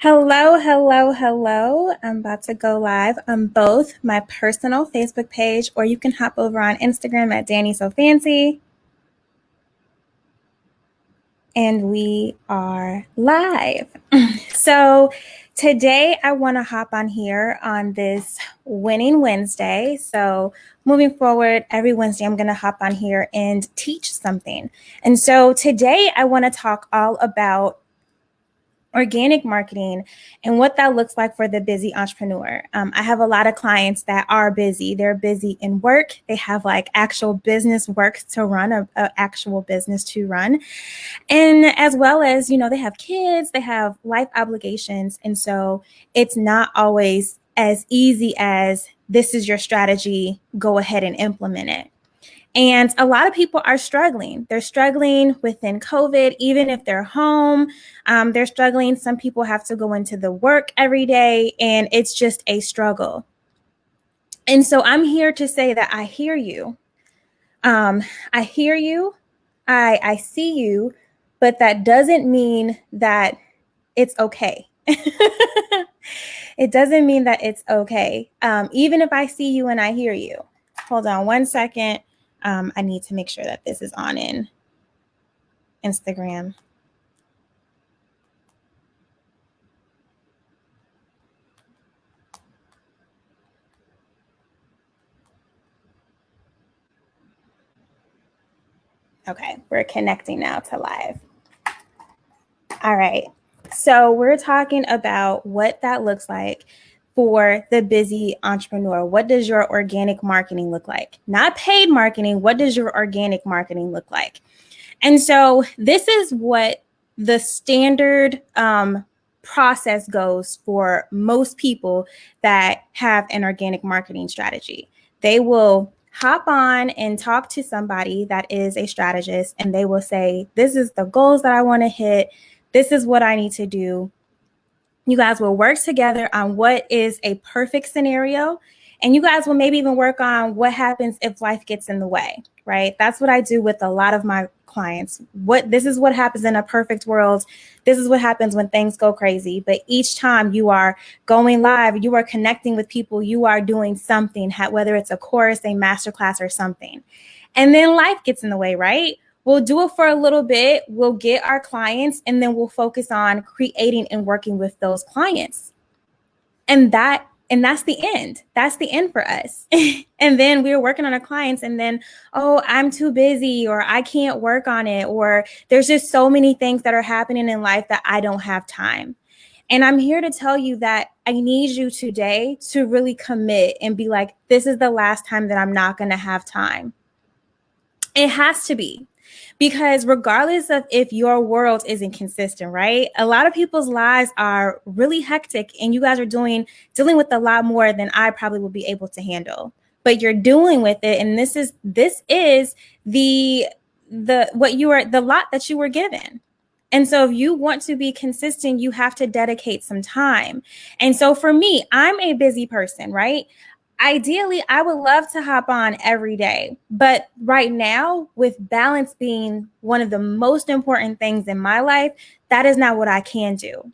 Hello, hello, hello. I'm about to go live on both my personal Facebook page, or you can hop over on Instagram at Danny So Fancy. And we are live. So today I want to hop on here on this Winning Wednesday. So moving forward, every Wednesday I'm going to hop on here and teach something. And so today I want to talk all about organic marketing and what that looks like for the busy entrepreneur. I have a lot of clients that are busy. They're busy in work. They have like actual business work to run, a actual business to run. And as well as, they have kids, they have life obligations. And so it's not always as easy as this is your strategy, go ahead and implement it. And a lot of people are struggling. They're struggling within COVID, even if they're home. They're struggling. Some people have to go into the work every day, and it's just a struggle. And so I'm here to say that I hear you. I hear you. I see you, but that doesn't mean that it's okay. It doesn't mean that it's okay. Even if I see you and I hear you. Hold on one second. I need to make sure that this is on in Instagram. Okay, we're connecting now to live. All right. So we're talking about what that looks like for the busy entrepreneur. What does your organic marketing look like? Not paid marketing. What does your organic marketing look like? And so this is what the standard process goes for most people that have an organic marketing strategy. They will hop on and talk to somebody that is a strategist, and they will say, this is the goals that I want to hit. This is what I need to do. You guys will work together on what is a perfect scenario. And you guys will maybe even work on what happens if life gets in the way, right? That's what I do with a lot of my clients. This is what happens in a perfect world. This is what happens when things go crazy. But each time you are going live, you are connecting with people, you are doing something, whether it's a course, a masterclass, or something. And then life gets in the way, right? We'll do it for a little bit. We'll get our clients, and then we'll focus on creating and working with those clients. And that's the end. That's the end for us. And then we're working on our clients, and then, oh, I'm too busy, or I can't work on it, or there's just so many things that are happening in life that I don't have time. And I'm here to tell you that I need you today to really commit and be like, this is the last time that I'm not going to have time. It has to be. Because regardless of if your world isn't consistent, right? A lot of people's lives are really hectic, and you guys are dealing with a lot more than I probably will be able to handle. But you're dealing with it, and this is the lot that you were given. And so if you want to be consistent, you have to dedicate some time. And so for me, I'm a busy person, right? Ideally, I would love to hop on every day. But right now, with balance being one of the most important things in my life, that is not what I can do.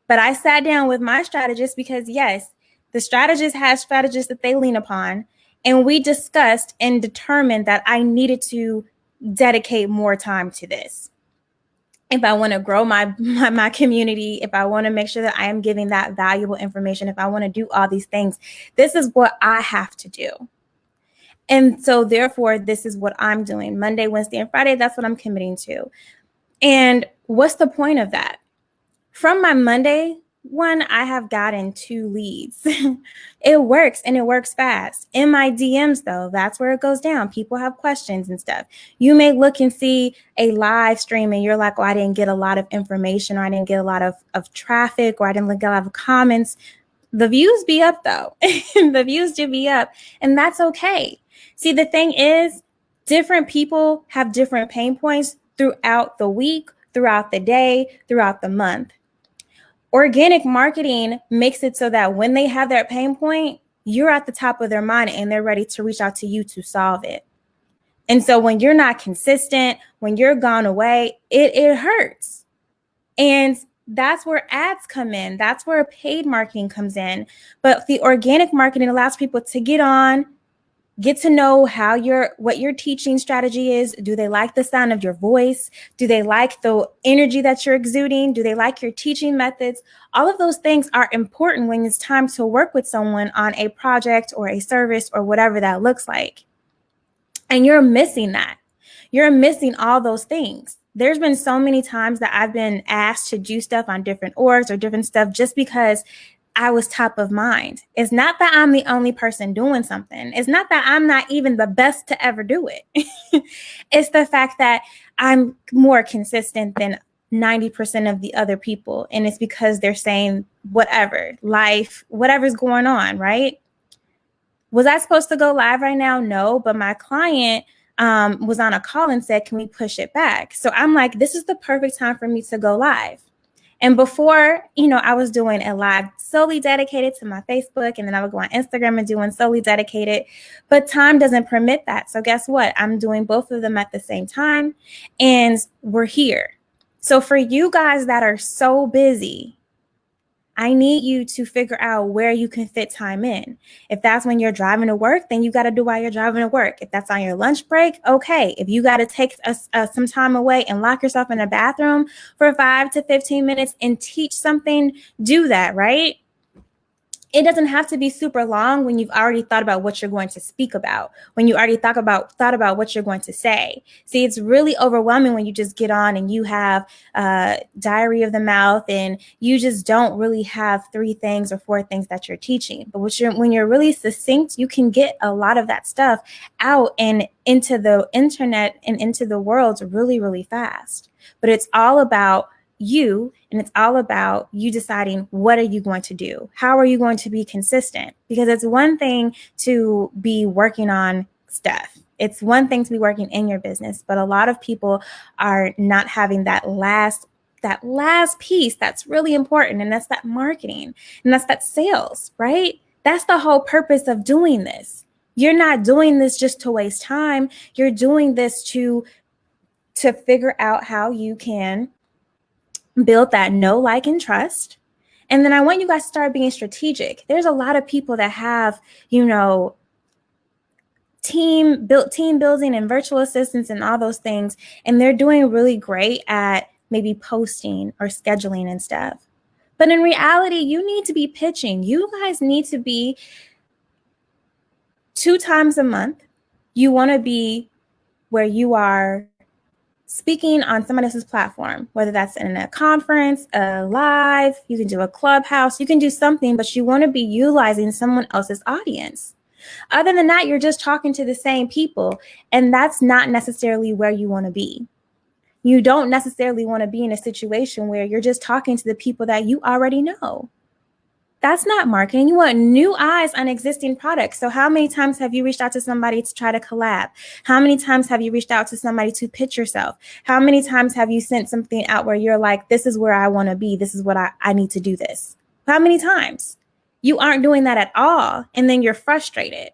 But I sat down with my strategist because, yes, the strategist has strategists that they lean upon. And we discussed and determined that I needed to dedicate more time to this. If I want to grow my community, if I want to make sure that I am giving that valuable information, if I want to do all these things, this is what I have to do. And so therefore, this is what I'm doing. Monday, Wednesday, and Friday, that's what I'm committing to. And what's the point of that? From my Monday one, I have gotten 2 leads. It works, and it works fast. In my DMs, though, that's where it goes down. People have questions and stuff. You may look and see a live stream, and you're like, oh, I didn't get a lot of information, or I didn't get a lot of traffic, or I didn't get a lot of comments. The views be up, though. The views do be up, and that's okay. See, the thing is, different people have different pain points throughout the week, throughout the day, throughout the month. Organic marketing makes it so that when they have their pain point, you're at the top of their mind and they're ready to reach out to you to solve it. And so when you're not consistent, when you're gone away, it hurts. And That's where ads come in. That's where paid marketing comes in. But the organic marketing allows people to get on, get to know what your teaching strategy is. Do they like the sound of your voice? Do they like the energy that you're exuding? Do they like your teaching methods? All of those things are important when it's time to work with someone on a project or a service or whatever that looks like. And you're missing that. You're missing all those things. There's been so many times that I've been asked to do stuff on different orgs or different stuff just because I was top of mind. It's not that I'm the only person doing something. It's not that I'm not even the best to ever do it. It's the fact that I'm more consistent than 90% of the other people. And it's because they're saying whatever, life, whatever's going on, right? Was I supposed to go live right now? No, but my client was on a call and said, can we push it back? So I'm like, this is the perfect time for me to go live. And before, I was doing a live solely dedicated to my Facebook, and then I would go on Instagram and do one solely dedicated, but time doesn't permit that. So guess what? I'm doing both of them at the same time, and we're here. So for you guys that are so busy, I need you to figure out where you can fit time in. If that's when you're driving to work, then you got to do while you're driving to work. If that's on your lunch break, okay. If you got to take some time away and lock yourself in a bathroom for 5 to 15 minutes and teach something, do that, right? It doesn't have to be super long when you've already thought about what you're going to speak about, when you already thought about what you're going to say. See, it's really overwhelming when you just get on and you have diary of the mouth and you just don't really have 3 things or 4 things that you're teaching. But when you're really succinct, you can get a lot of that stuff out and into the internet and into the world really, really fast. But it's all about you, and it's all about you deciding, what are you going to do? How are you going to be consistent? Because it's one thing to be working on stuff. It's one thing to be working in your business, but a lot of people are not having that last piece that's really important, and that's that marketing, and that's that sales, right? That's the whole purpose of doing this. You're not doing this just to waste time. You're doing this to figure out how you can build that know, like, and trust. And then I want you guys to start being strategic. There's a lot of people that have, team building and virtual assistants and all those things, and they're doing really great at maybe posting or scheduling and stuff. But in reality, you need to be pitching. You guys need to be 2 times a month. You want to be where you are speaking on somebody else's platform, whether that's in a conference, a live, you can do a clubhouse, you can do something, but you want to be utilizing someone else's audience. Other than that, you're just talking to the same people, and that's not necessarily where you want to be. You don't necessarily want to be in a situation where you're just talking to the people that you already know. That's not marketing. You want new eyes on existing products. So how many times have you reached out to somebody to try to collab? How many times have you reached out to somebody to pitch yourself? How many times have you sent something out where you're like, this is where I want to be. This is what I need to do this. How many times? You aren't doing that at all. And then you're frustrated.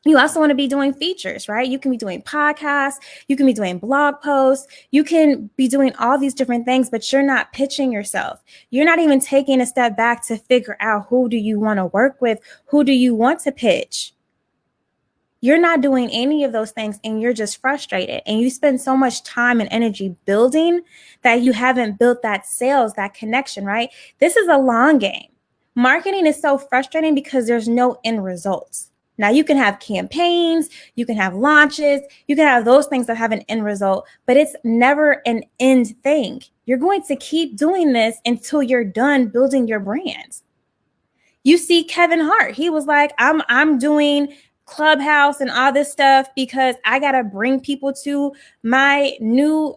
You also want to be doing features, right? You can be doing podcasts. You can be doing blog posts. You can be doing all these different things, but you're not pitching yourself. You're not even taking a step back to figure out, who do you want to work with? Who do you want to pitch? You're not doing any of those things, and you're just frustrated. And you spend so much time and energy building that you haven't built that sales, that connection, right? This is a long game. Marketing is so frustrating because there's no end results. Now, you can have campaigns, you can have launches, you can have those things that have an end result, but it's never an end thing. You're going to keep doing this until you're done building your brand. You see Kevin Hart, he was like, I'm doing Clubhouse and all this stuff because I got to bring people to my new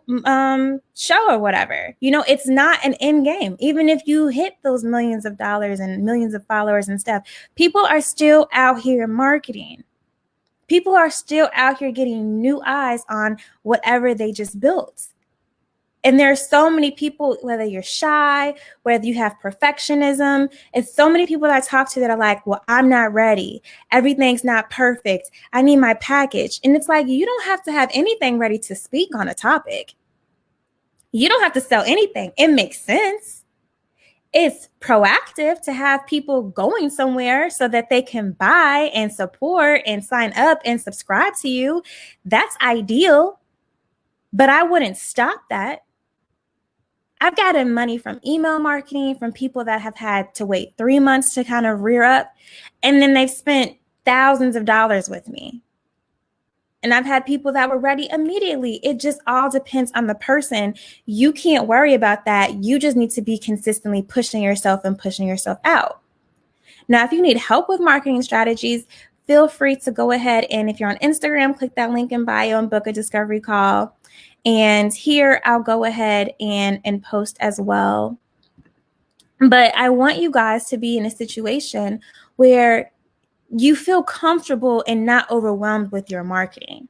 show or whatever. It's not an end game. Even if you hit those millions of dollars and millions of followers and stuff, people are still out here marketing. People are still out here getting new eyes on whatever they just built. And there are so many people, whether you're shy, whether you have perfectionism, it's so many people that I talk to that are like, well, I'm not ready. Everything's not perfect. I need my package. And it's like, you don't have to have anything ready to speak on a topic. You don't have to sell anything. It makes sense. It's proactive to have people going somewhere so that they can buy and support and sign up and subscribe to you. That's ideal, but I wouldn't stop that. I've gotten money from email marketing from people that have had to wait 3 months to kind of rear up, and then they've spent thousands of dollars with me. And I've had people that were ready immediately. It just all depends on the person. You can't worry about that. You just need to be consistently pushing yourself and pushing yourself out. Now, if you need help with marketing strategies, feel free to go ahead and if you're on Instagram, click that link in bio and book a discovery call. And here I'll go ahead and post as well. But I want you guys to be in a situation where you feel comfortable and not overwhelmed with your marketing.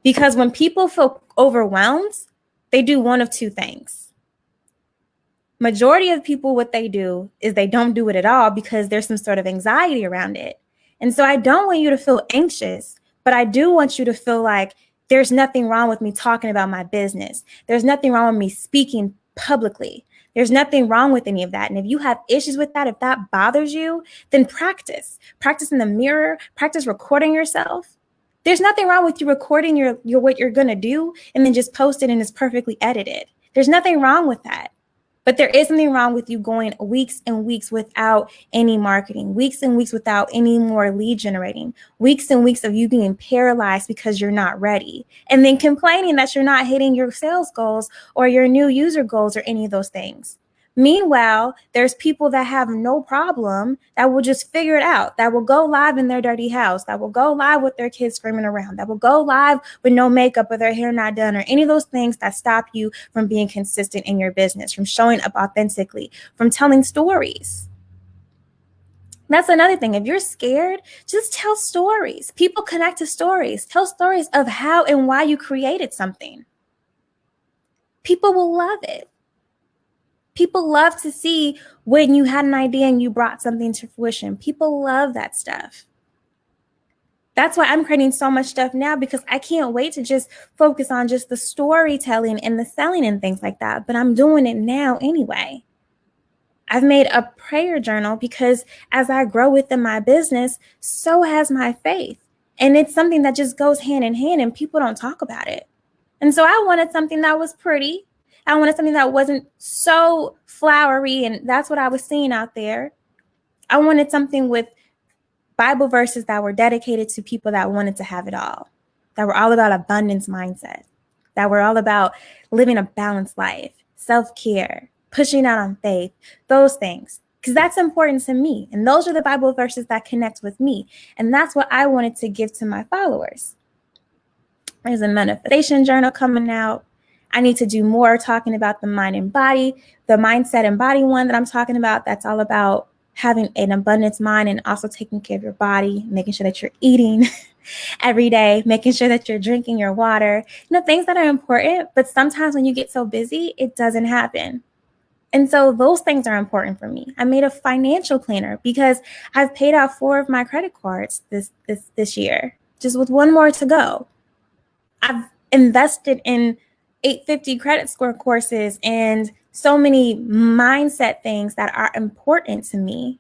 Because when people feel overwhelmed, they do one of two things. Majority of people, what they do is they don't do it at all because there's some sort of anxiety around it. And so I don't want you to feel anxious, but I do want you to feel like there's nothing wrong with me talking about my business. There's nothing wrong with me speaking publicly. There's nothing wrong with any of that. And if you have issues with that, if that bothers you, then practice. Practice in the mirror, practice recording yourself. There's nothing wrong with you recording your what you're going to do and then just post it and it's perfectly edited. There's nothing wrong with that. But there is something wrong with you going weeks and weeks without any marketing, weeks and weeks without any more lead generating, weeks and weeks of you being paralyzed because you're not ready, and then complaining that you're not hitting your sales goals or your new user goals or any of those things. Meanwhile, there's people that have no problem that will just figure it out, that will go live in their dirty house, that will go live with their kids screaming around, that will go live with no makeup or their hair not done or any of those things that stop you from being consistent in your business, from showing up authentically, from telling stories. That's another thing. If you're scared, just tell stories. People connect to stories. Tell stories of how and why you created something. People will love it. People love to see when you had an idea and you brought something to fruition. People love that stuff. That's why I'm creating so much stuff now, because I can't wait to just focus on just the storytelling and the selling and things like that. But I'm doing it now anyway. I've made a prayer journal because as I grow within my business, so has my faith. And it's something that just goes hand in hand and people don't talk about it. And so I wanted something that was pretty. I wanted something that wasn't so flowery, and that's what I was seeing out there. I wanted something with Bible verses that were dedicated to people that wanted to have it all, that were all about abundance mindset, that were all about living a balanced life, self-care, pushing out on faith, those things, because that's important to me. And those are the Bible verses that connect with me. And that's what I wanted to give to my followers. There's a manifestation journal coming out. I need to do more talking about the mind and body, the mindset and body one that I'm talking about. That's all about having an abundance mind and also taking care of your body, making sure that you're eating every day, making sure that you're drinking your water, things that are important. But sometimes when you get so busy, it doesn't happen. And so those things are important for me. I made a financial planner because I've paid off 4 of my credit cards this year, just with 1 more to go. I've invested in 850 credit score courses and so many mindset things that are important to me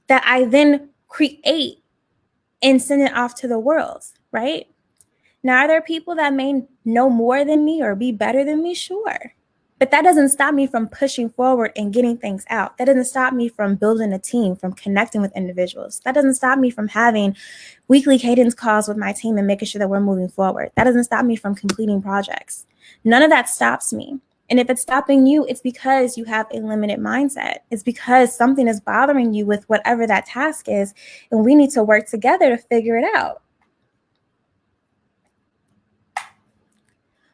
that I then create and send it off to the world, right? Now, are there people that may know more than me or be better than me? Sure. But that doesn't stop me from pushing forward and getting things out. That doesn't stop me from building a team, from connecting with individuals. That doesn't stop me from having weekly cadence calls with my team and making sure that we're moving forward. That doesn't stop me from completing projects. None of that stops me. And if it's stopping you, it's because you have a limited mindset. It's because something is bothering you with whatever that task is, and we need to work together to figure it out.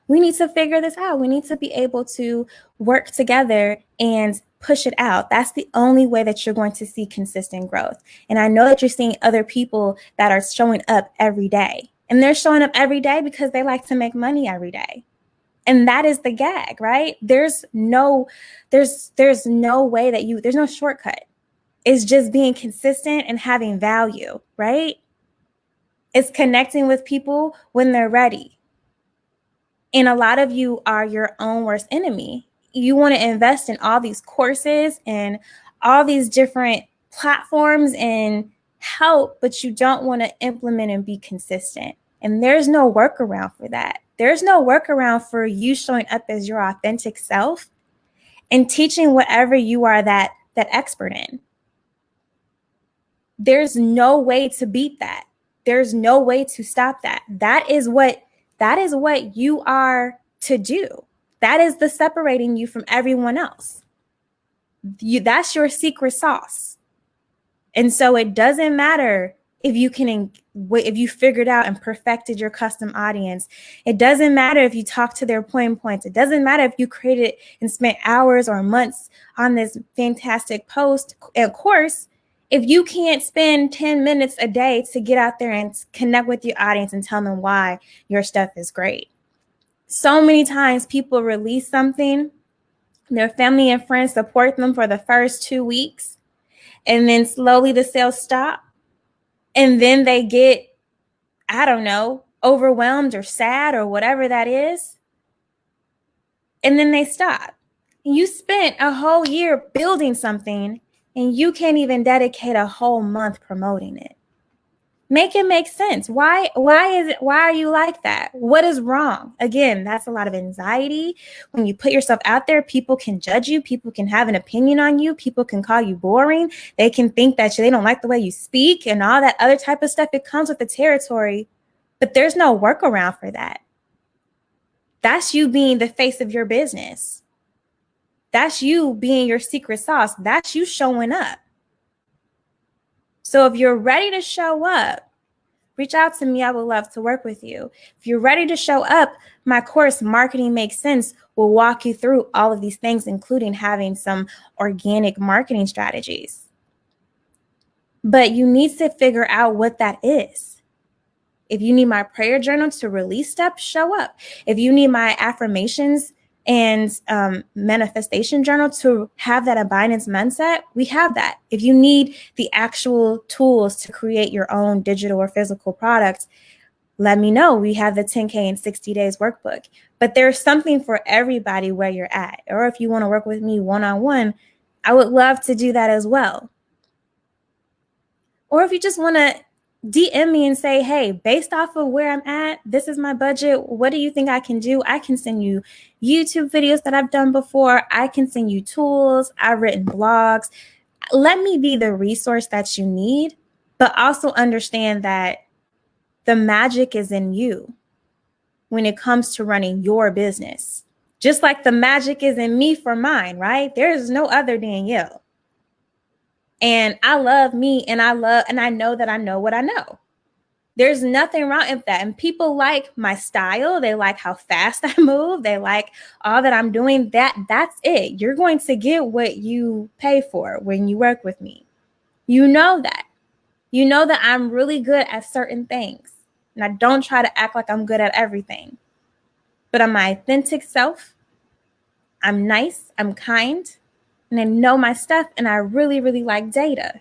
We need to figure this out. We need to be able to work together and push it out. That's the only way that you're going to see consistent growth. And I know that you're seeing other people that are showing up every day. And they're showing up every day because they like to make money every day. And that is the gag, right? There's no way that there's no shortcut. It's just being consistent and having value, right? It's connecting with people when they're ready. And a lot of you are your own worst enemy. You want to invest in all these courses and all these different platforms and help, but you don't want to implement and be consistent. And there's no workaround for that. There's no workaround for you showing up as your authentic self and teaching whatever you are that expert in. There's no way to beat that. There's no way to stop that. That is what you are to do. That is the separating you from everyone else. That's your secret sauce. And so it doesn't matter if you figured out and perfected your custom audience. It doesn't matter if you talk to their points. It doesn't matter if you created and spent hours or months on this fantastic post and course. If you can't spend 10 minutes a day to get out there and connect with your audience and tell them why your stuff is great. So many times people release something, their family and friends support them for the first 2 weeks, and then slowly the sales stop. And then they get, I don't know, overwhelmed or sad or whatever that is. And then they stop. You spent a whole year building something and you can't even dedicate a whole month promoting it. Make it make sense. Why are you like that? What is wrong? Again, that's a lot of anxiety. When you put yourself out there, people can judge you. People can have an opinion on you. People can call you boring. They can think that they don't like the way you speak and all that other type of stuff. It comes with the territory, but there's no workaround for that. That's you being the face of your business. That's you being your secret sauce. That's you showing up. So if you're ready to show up, reach out to me. I would love to work with you. If you're ready to show up, my course, Marketing Makes Sense, will walk you through all of these things, including having some organic marketing strategies. But you need to figure out what that is. If you need my prayer journal to release steps, show up. If you need my affirmations and manifestation journal to have that abundance mindset, we have that. If you need the actual tools to create your own digital or physical products, let me know. We have the 10K in 60 days workbook. But there's something for everybody where you're at. Or if you want to work with me one-on-one, I would love to do that as well. Or if you just want to DM me and say, hey, based off of where I'm at, this is my budget. What do you think I can do? I can send you YouTube videos that I've done before. I can send you tools. I've written blogs. Let me be the resource that you need, but also understand that the magic is in you when it comes to running your business. Just like the magic is in me for mine, right? There is no other Danielle. And I love me and I know that I know what I know. There's nothing wrong with that. And people like my style. They like how fast I move. They like all that I'm doing. That's it. You're going to get what you pay for when you work with me. You know that. You know that I'm really good at certain things. And I don't try to act like I'm good at everything. But I'm my authentic self. I'm nice. I'm kind. And I know my stuff, and I really, really like data.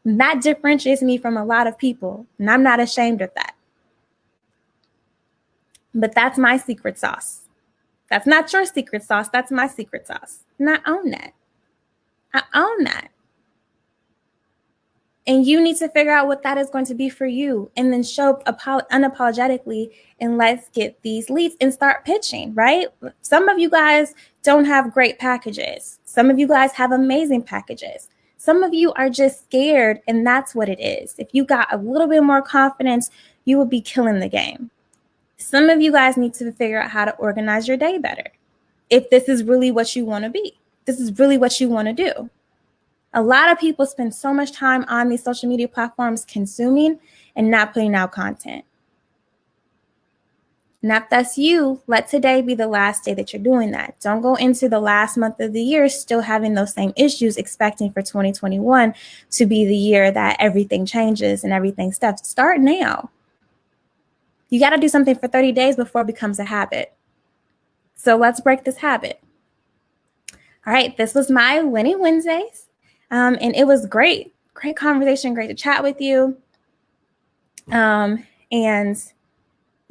That differentiates me from a lot of people, and I'm not ashamed of that. But that's my secret sauce. That's not your secret sauce. That's my secret sauce. And I own that. I own that. And you need to figure out what that is going to be for you, and then show up unapologetically, and let's get these leads and start pitching, right? Some of you guys don't have great packages. Some of you guys have amazing packages. Some of you are just scared, and that's what it is. If you got a little bit more confidence, you would be killing the game. Some of you guys need to figure out how to organize your day better. If this is really what you want to be, this is really what you want to do. A lot of people spend so much time on these social media platforms consuming and not putting out content. Now, if that's you, let today be the last day that you're doing that. Don't go into the last month of the year still having those same issues, expecting for 2021 to be the year that everything changes and everything stuff. Start now. You got to do something for 30 days before it becomes a habit. So let's break this habit. All right, this was my Winning Wednesdays. And it was great conversation, great to chat with you. And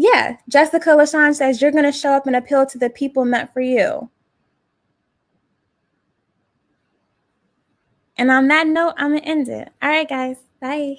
Yeah, Jessica LaShawn says you're going to show up and appeal to the people meant for you. And on that note, I'm going to end it. All right, guys. Bye.